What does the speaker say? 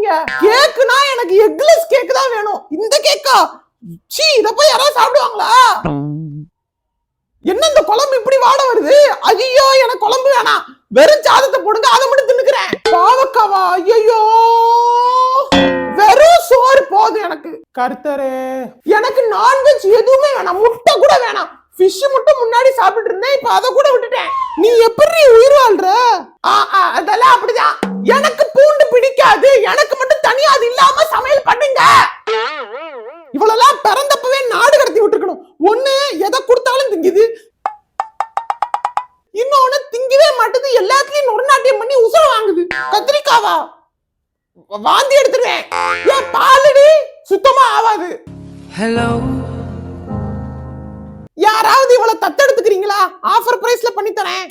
வச்சிருக்கீங்க? கேக்குனா எனக்கு eggless cake தான் வேணும். இந்த கேக்கா? சீ, இத போய் யாராவது சாப்பிடுவாங்களா? என்ன இந்த குழம்பு இப்படி வாட வருது? ஐயோ, எனக்கு குழம்பு வேணாம். வெறும் சாதத்தை போடுங்க, அதை மட்டும் தின்னுக்கிறேன். பாவக்காவா? ஐயோ, வெறும் சோறு போதும் எனக்கு. கர்த்தரே, எனக்கு நான்வெஜ் எதுவுமே வேணாம். முட்டை கூட வேணாம். ஃபிஷ் மட்டும் முன்னாடி சாப்பிட்டு இருந்தேன், இப்ப அதை கூட விட்டுட்டேன். நீ எப்படி உயிர் வாழ்ற? அதெல்லாம் அப்படிதான். எனக்கு பூண்டு பிடிக்காது. எனக்கு மட்டும் தனியா அது இல்லாம சமையல் பண்ணுங்க. இவ்வளவுலாம் பிறந்தப்பவே நாடு கடத்தி விட்டுருக்கணும். ஒண்ணு எதை கொடுத்தாலும் திங்குது, இன்னொன்னு திங்கவே மாட்டுது. எல்லாத்துலயும் நொறுநாட்டியம் பண்ணி உசுர வாங்குது. கத்திரிக்காவா? வாந்தி எடுத்துருவேன். ஏன் பாலடி சுத்தமா ஆவாது. ஹலோ, யாராவது இவ்வளவு தத்தெடுத்துக்கிறீங்களா? ஆஃபர் பிரைஸ்ல பண்ணி தரேன்.